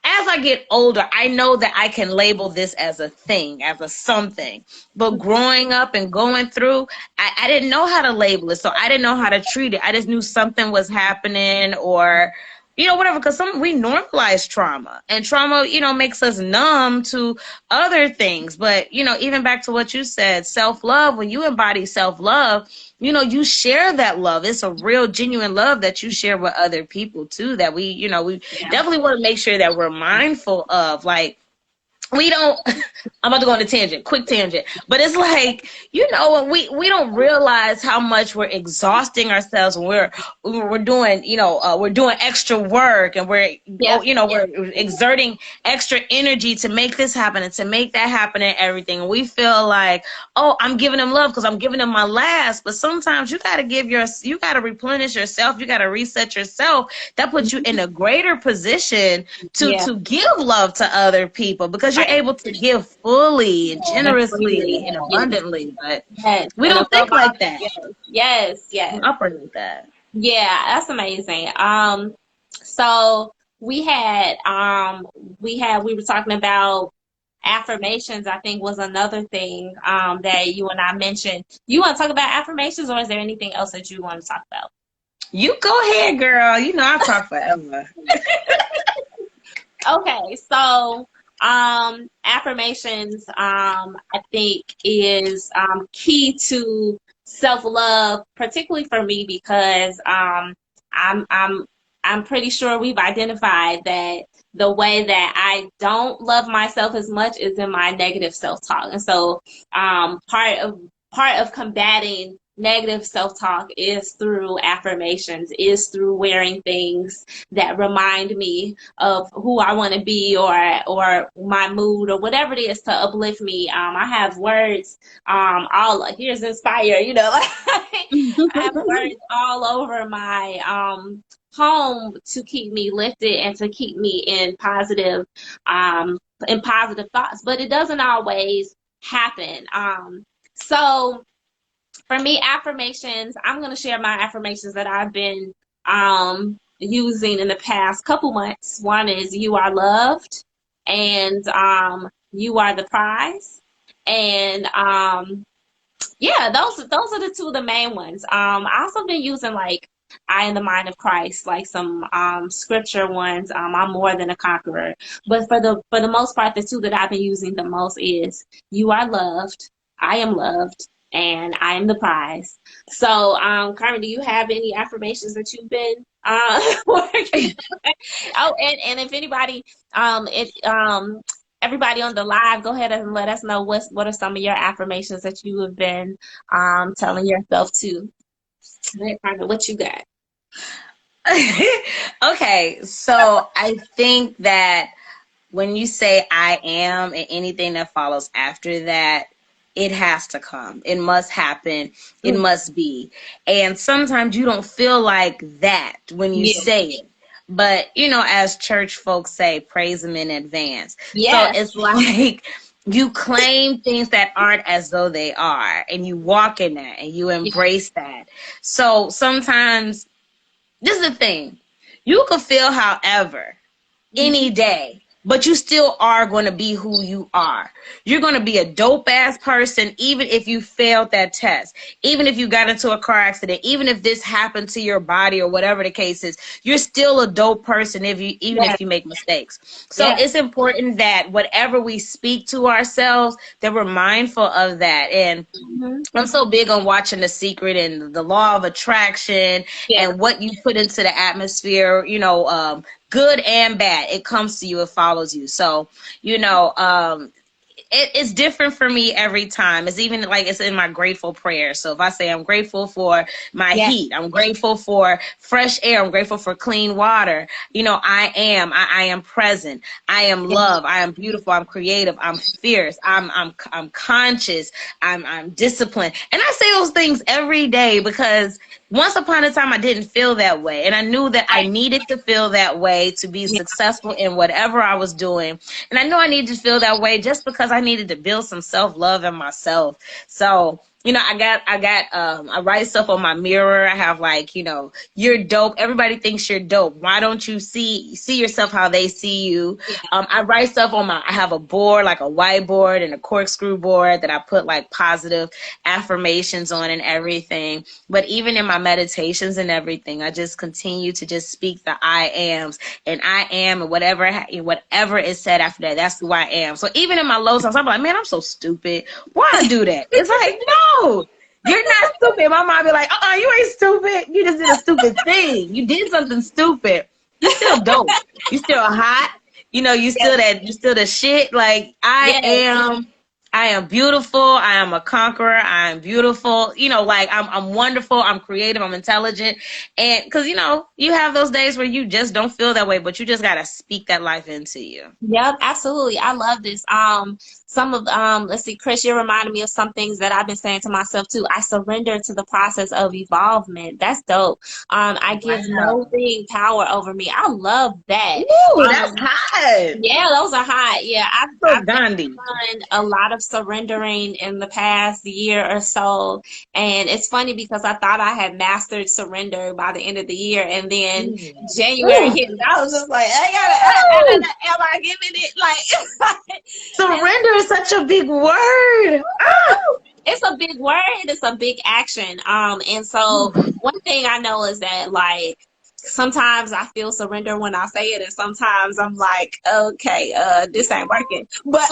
as I get older, I know that I can label this as a thing, as a something. But growing up and going through, I didn't know how to label it, so I didn't know how to treat it. I just knew something was happening, or whatever, because we normalize trauma, and trauma, makes us numb to other things. But, even back to what you said, self-love, when you embody self-love, you share that love. It's a real, genuine love that you share with other people too, that we definitely want to make sure that we're mindful of. Like, we don't, I'm about to go on a tangent, quick tangent, but it's like, we don't realize how much we're exhausting ourselves when we're doing, we're doing extra work, and we're exerting extra energy to make this happen and to make that happen and everything. And we feel like, oh, I'm giving them love because I'm giving them my last. But sometimes you got to replenish yourself. You got to reset yourself. That puts you in a greater position to give love to other people, because you're able to give fully and generously and abundantly. But we don't think like that. Yes. We don't operate like that. Yeah, that's amazing. So we were talking about affirmations, I think, was another thing that you and I mentioned. You want to talk about affirmations, or is there anything else that you want to talk about? You go ahead, girl. I'll talk forever. Okay, so affirmations I think is key to self-love, particularly for me because I'm I'm I'm pretty sure we've identified that the way that I don't love myself as much is in my negative self-talk. And so part of combating negative self-talk is through affirmations, is through wearing things that remind me of who I want to be, or my mood, or whatever it is to uplift me. I have words all like here's inspire, like I have words all over my home to keep me lifted and to keep me um in positive thoughts. But it doesn't always happen. So for me, affirmations, I'm going to share my affirmations that I've been using in the past couple months. One is you are loved, and you are the prize. And yeah, those are the two of the main ones. I also been using like I am the mind of Christ, like some scripture ones. I'm more than a conqueror. But for the most part, the two that I've been using the most is you are loved, I am loved, and I am the prize. So, Carmen, do you have any affirmations that you've been working on? Oh, and if anybody, if everybody on the live, go ahead and let us know what are some of your affirmations that you have been telling yourself to. All right, Carmen, what you got? Okay, so I think that when you say I am and anything that follows after that, it has to come. It must happen. It Mm, must be. And sometimes you don't feel like that when you yeah. say it. But, as church folks say, praise them in advance. So Yes. it's like you claim things that aren't as though they are, and you walk in that and you Yeah. embrace that. So sometimes, this is the thing, you could feel however Mhm. any day, but you still are going to be who you are. You're going to be a dope ass person, even if you failed that test, even if you got into a car accident, even if this happened to your body or whatever the case is, you're still a dope person even Yes. if you make mistakes. So Yes. it's important that whatever we speak to ourselves, that we're mindful of that. And Mhm. I'm so big on watching The Secret and the law of attraction Yeah. and what you put into the atmosphere, good and bad. It comes to you, it follows you. So, you know, um, it's different for me every time. It's even like it's in my grateful prayer. So if I say I'm grateful for my Yeah. heat, I'm grateful for fresh air, I'm grateful for clean water. I am present. I am Yeah. love. I am beautiful. I'm creative. I'm fierce. I'm conscious. I'm disciplined. And I say those things every day because once upon a time I didn't feel that way. And I knew that I Right. needed to feel that way to be Yeah. successful in whatever I was doing. And I know I needed to feel that way just because I needed to build some self-love in myself. So, I write stuff on my mirror. I have like, you're dope. Everybody thinks you're dope. Why don't you see yourself how they see you? Yeah. I write stuff I have a board, like a whiteboard and a corkscrew board that I put like positive affirmations on and everything. But even in my meditations and everything, I just continue to just speak the I ams, and I am, and whatever is said after that, that's who I am. So even in my low times, I'm like, man, I'm so stupid. Why I do that? It's like, no, you're not stupid. My mom be like, you ain't stupid. You just did a stupid thing. You did something stupid. You still dope. You still hot. Yeah. You still the shit. Like Yes. I am beautiful. I am a conqueror. I am beautiful. I'm wonderful. I'm creative. I'm intelligent. And because, you have those days where you just don't feel that way, but you just got to speak that life into you. Yep, absolutely. I love this. Some of let's see, Chris, you're reminding me of some things that I've been saying to myself too. I surrender to the process of evolvement. That's dope. I give no Wow. thing power over me. I love that. Ooh, that's Um, hot. yeah, those are hot. Yeah, So I've Gandhi. done a lot of surrendering in the past year or so, and it's funny because I thought I had mastered surrender by the end of the year, and then January Ooh. hit, and I was just like, am I giving it like? And Surrender is such a big word. Ah. it's a big word. It's a big action. And so one thing I know is that like sometimes I feel surrender when I say it, and sometimes I'm like, okay, this ain't working. But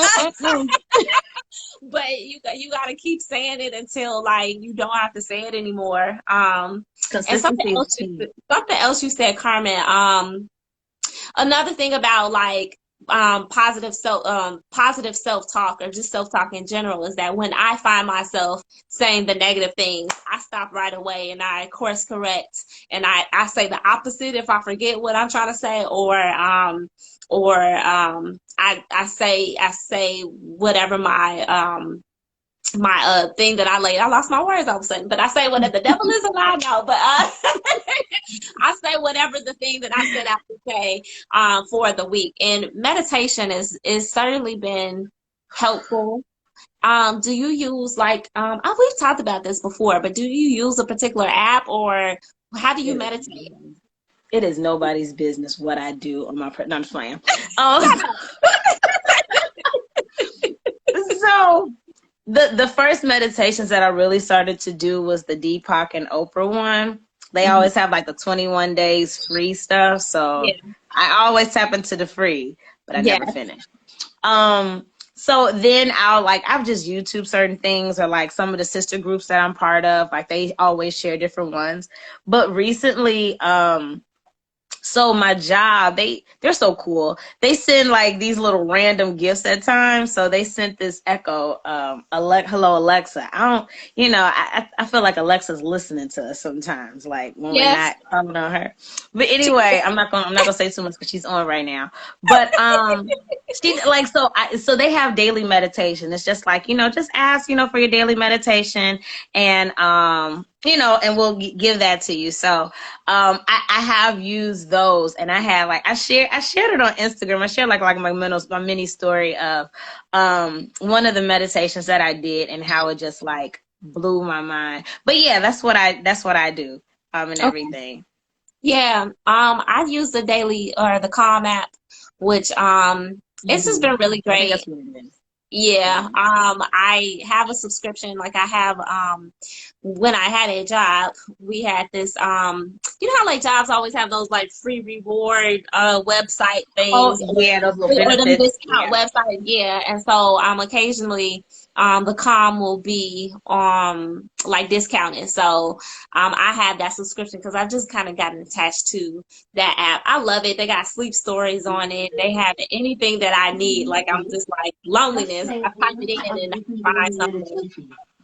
but you gotta keep saying it until like you don't have to say it anymore. And Consistency is key. something else you said, Carmen. Another thing about like positive self talk or just self talk in general is that when I find myself saying the negative things, I stop right away and I course correct, and I say the opposite if I forget what I'm trying to say, I say whatever my thing that I laid. I lost my words all of a sudden, but I say what the devil is a lie now. But I say whatever the thing that I set out to say for the week. And meditation is certainly been helpful. Do you use like we've talked about this before, but do you use a particular app, or how do you meditate? It is nobody's business what I do on my. No, I'm just playing. So the first meditations that I really started to do was the Deepak and Oprah one. They always have like the 21 days free stuff. So I always tap into the free, but I never finish. So then I've just YouTube certain things, or like some of the sister groups that I'm part of, like they always share different ones. But recently, so my job, they're so cool. They send like these little random gifts at times. So they sent this Echo, hello Alexa. I feel like Alexa's listening to us sometimes, like when we're not talking on her. But anyway, I'm not gonna say too much because she's on right now. But she like so they have daily meditation. It's just like, just ask, for your daily meditation, and and we'll give that to you. So I have used those, and I shared it on Instagram. I shared like my mini story of one of the meditations that I did and how it just like blew my mind. But yeah, that's what I do and everything. Yeah, I use the daily or the Calm app, which it's just been really great. That's what it is. Yeah, I have a subscription. Like I have, when I had a job, we had this, how like jobs always have those like free reward website things. Oh yeah, those little benefits. Discount website. Yeah, and so occasionally the Calm will be like discounted. So I have that subscription because I've just kind of gotten attached to that app. I love it. They got sleep stories on it. They have anything that I need. Like I'm just like loneliness. I type it in and I find something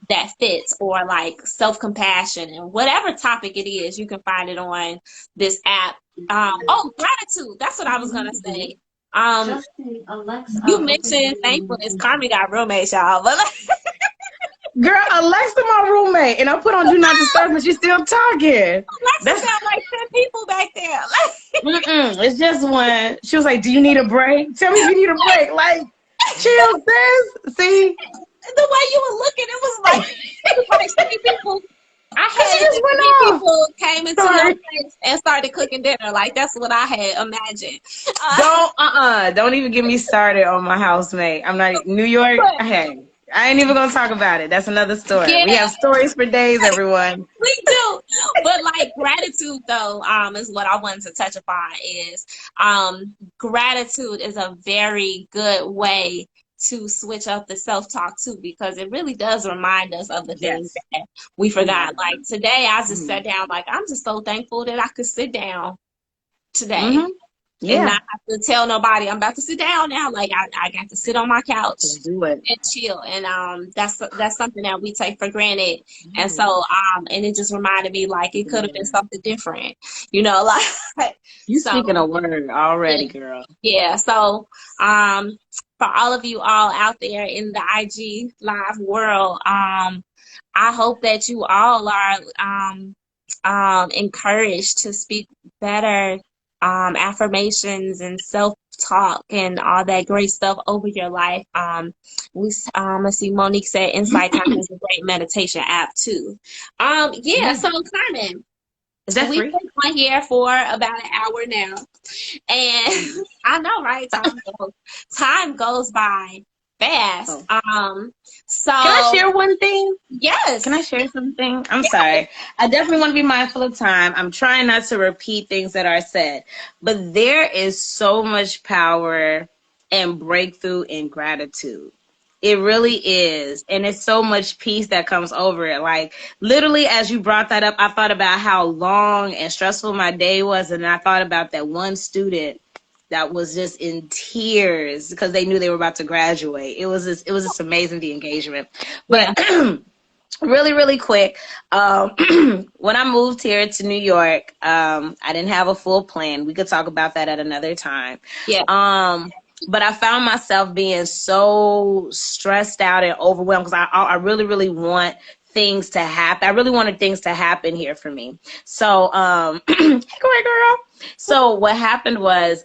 that fits, or like self-compassion, and whatever topic it is, you can find it on this app. Gratitude. That's what I was gonna say. You mentioned thankfulness. Carmen got roommates, y'all. But girl, Alexa, my roommate, and I put on Do Not Disturb, but she's still talking. Alexa sound like 10 people back there. It's just one. She was like, "Do you need a break? Tell me if you need a break." Like, chill, sis. See, the way you were looking, it was like 10 people. I had people came into your place and started cooking dinner. Like that's what I had imagined. Don't even get me started on my housemate. I'm not New York. Hey, I ain't even gonna talk about it. That's another story. Yeah. We have stories for days, everyone. We do. But like gratitude though, is what I wanted to touch upon is gratitude is a very good way to switch up the self-talk too, because it really does remind us of the things that we forgot. Like today I just sat down, like I'm just so thankful that I could sit down today and not have to tell nobody I'm about to sit down now. Like I got to sit on my couch and chill, and that's something that we take for granted. And so and it just reminded me like it could have been something different, like you speaking a word already, girl. Yeah, so for all of you all out there in the IG live world, I hope that you all are encouraged to speak better affirmations and self-talk and all that great stuff over your life. Let's see, Monique said Insight Time is a great meditation app too. So Carmen, we've been on here for about an hour now, and I know, right? Time goes by fast. Oh. So Can I share one thing? yes. Can I share something? I'm Yes. sorry. I definitely want to be mindful of time. I'm trying not to repeat things that are said, but there is so much power and breakthrough in gratitude. It really is. And it's so much peace that comes over it. Like, literally, as you brought that up, I thought about how long and stressful my day was. And I thought about that one student that was just in tears because they knew they were about to graduate. It was just amazing, the engagement. Yeah. But really, really quick, when I moved here to New York, I didn't have a full plan. We could talk about that at another time. Yeah. But I found myself being so stressed out and overwhelmed because I really, really want things to happen. I really wanted things to happen here for me. So, hey, girl. So what happened was,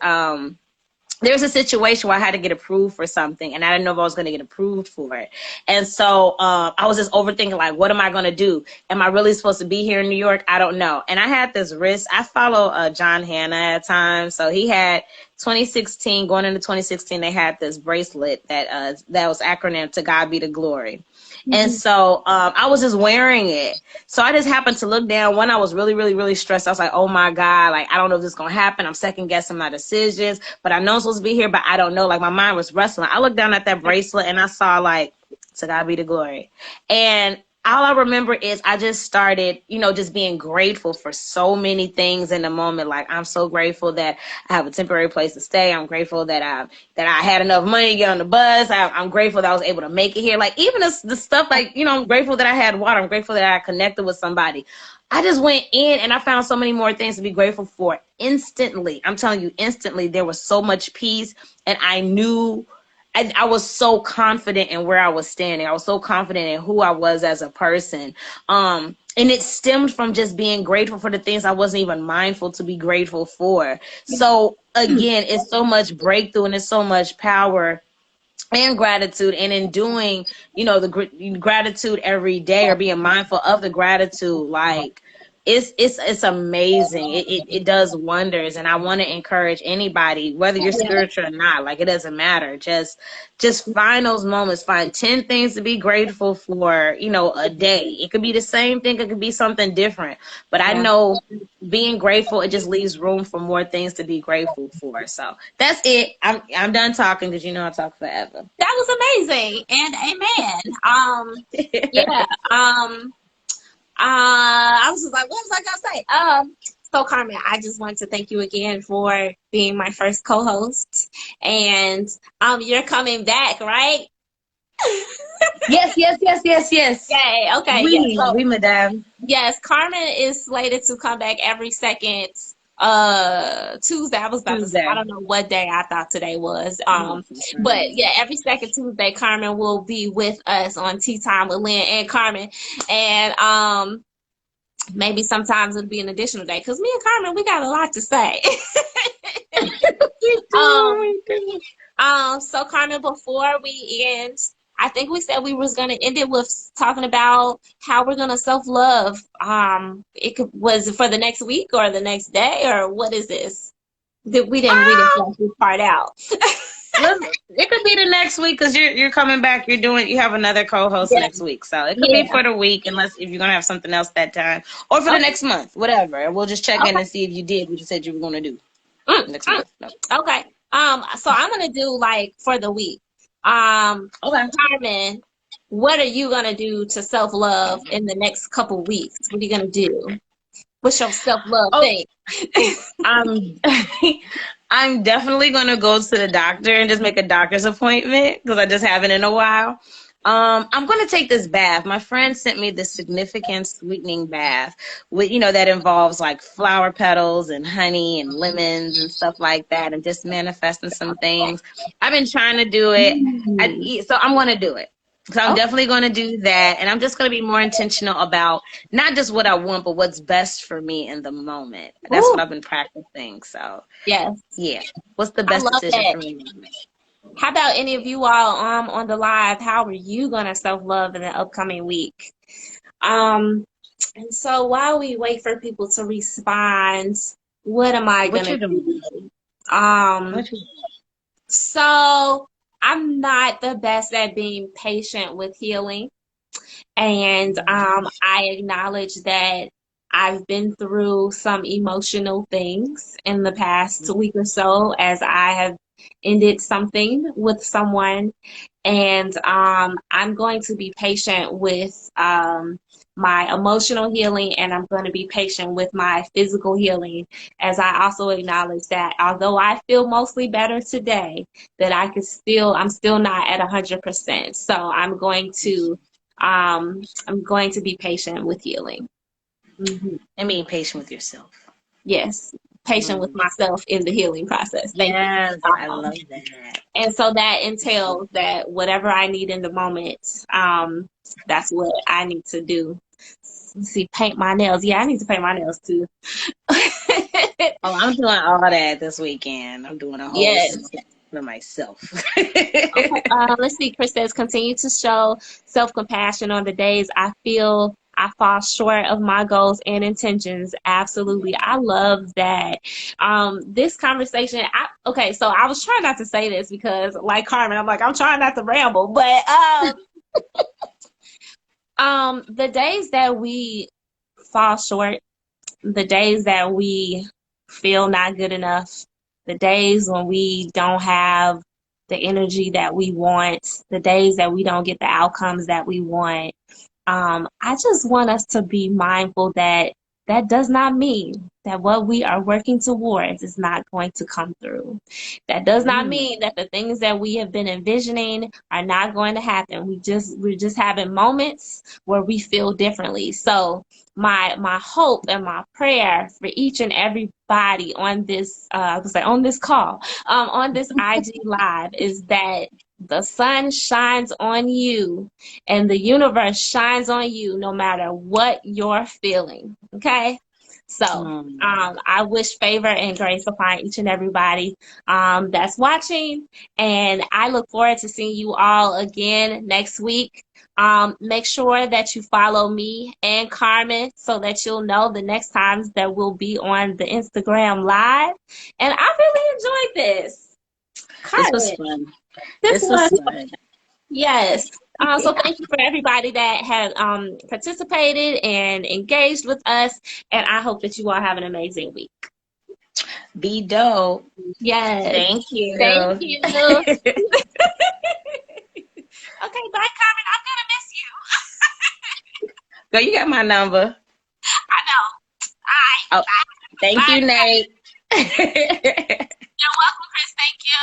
there's a situation where I had to get approved for something, and I didn't know if I was going to get approved for it. And so I was just overthinking, like, what am I going to do? Am I really supposed to be here in New York? I don't know. And I had this wrist. I follow John Hanna at times. So he had 2016, going into 2016, they had this bracelet that was acronym "To God Be the Glory." And so I was just wearing it. So I just happened to look down. When I was really, really, really stressed, I was like, oh my God, like, I don't know if this is going to happen. I'm second guessing my decisions, but I know I'm supposed to be here, but I don't know. Like, my mind was wrestling. I looked down at that bracelet and I saw, like, to God be the glory. And all I remember is I just started, just being grateful for so many things in the moment. Like, I'm so grateful that I have a temporary place to stay. I'm grateful that I had enough money to get on the bus. I'm grateful that I was able to make it here. Like, even the stuff like, I'm grateful that I had water. I'm grateful that I connected with somebody. I just went in and I found so many more things to be grateful for instantly. I'm telling you, instantly, there was so much peace, and I knew I was so confident in where I was standing. I was so confident in who I was as a person. And it stemmed from just being grateful for the things I wasn't even mindful to be grateful for. So again, it's so much breakthrough and it's so much power and gratitude, and in doing, the gratitude every day, or being mindful of the gratitude, like, it's amazing. It does wonders, and I want to encourage anybody, whether you're Yeah. spiritual or not, like, it doesn't matter. Just find those moments. Find 10 things to be grateful for, a day. It could be the same thing. It could be something different. But I Yeah. know being grateful, it just leaves room for more things to be grateful for. So that's it. I'm done talking because I talk forever. That was amazing, and amen. Yeah. I was just like, what was I gonna say? So Carmen, I just want to thank you again for being my first co-host, and you're coming back, right? Yes, yes, yes, yes, yes. Yay. Okay. Yeah. Oui, So oui, madame. yes, Carmen is slated to come back every second Tuesday. I was about to say, I Tuesday. don't know what day I thought today was. No, But yeah, every second Tuesday Carmen will be with us on Tea Time with Lynn and Carmen. And maybe sometimes it'll be an additional day because me and Carmen, we got a lot to say. we um do, we do. so Carmen, before we end, I think we said we was gonna end it with talking about how we're gonna self-love. Was it for the next week or the next day, or what is this? We didn't flesh this part out. It could be the next week because you're coming back. You have another co-host Yeah. next week, so it could be Yeah. for the week, unless if you're gonna have something else that time, or for the Okay. next month, whatever. And we'll just check in Okay. and see if you did what you said you were gonna do Mm, next mm. month. No. Okay. So I'm gonna do like for the week. Okay. Carmen, what are you gonna do to self-love in the next couple weeks? What are you gonna do? What's your self-love Oh, thing? I'm I'm definitely gonna go to the doctor and just make a doctor's appointment because I just haven't in a while. I'm gonna take this bath. My friend sent me this significant sweetening bath with, that involves like flower petals and honey and lemons and stuff like that, and just manifesting some things. I've been trying to do it. Mm. So I'm gonna do it. So I'm Oh, definitely going to do that. And I'm just going to be more intentional about not just what I want, but what's best for me in the moment. That's what ooh, I've been practicing. So, yes. yeah. What's the I best love decision that. for me? How about any of you all on the live? How are you gonna self-love in the upcoming week? Um, and so while we wait for people to respond, what am I What gonna you doing? do? Um, What you so I'm not the best at being patient with healing. And I acknowledge that I've been through some emotional things in the past week or so as I have ended something with someone. And I'm going to be patient with my emotional healing, and I'm going to be patient with my physical healing, as I also acknowledge that although I feel mostly better today, that I'm still not at 100%. So I'm going to be patient with healing. Mm-hmm. And being patient with yourself. Yes, patient with myself in the healing process. Thank you. Yes, I love that. And so that entails that whatever I need in the moment, that's what I need to do. Let's see, paint my nails. Yeah, I need to paint my nails too. Oh, I'm doing all that this weekend. I'm doing a whole Yes. set for myself. Okay, let's see. Chris says, continue to show self-compassion on the days I feel I fall short of my goals and intentions. Absolutely. I love that. This conversation, okay, so I was trying not to say this because like Carmen, I'm like, I'm trying not to ramble, but the days that we fall short, the days that we feel not good enough, the days when we don't have the energy that we want, the days that we don't get the outcomes that we want. I just want us to be mindful that that does not mean that what we are working towards is not going to come through. That does not mean that the things that we have been envisioning are not going to happen. We're just having moments where we feel differently. So my hope and my prayer for each and everybody on this on this call, on this IG live, is that the sun shines on you and the universe shines on you no matter what you're feeling. Okay? So I wish favor and grace upon each and everybody that's watching. And I look forward to seeing you all again next week. Make sure that you follow me and Carmen so that you'll know the next times that we'll be on the Instagram live. And I really enjoyed this. Carmen, this was fun. This was fun. Yes. So thank you for everybody that had participated and engaged with us. And I hope that you all have an amazing week. Be dope. Yes. Thank you. Thank you. Okay, bye, Carmen. I'm going to miss you. Girl, you got my number. I know. All right. Oh, thank you, Nate. You're welcome, Chris. Thank you.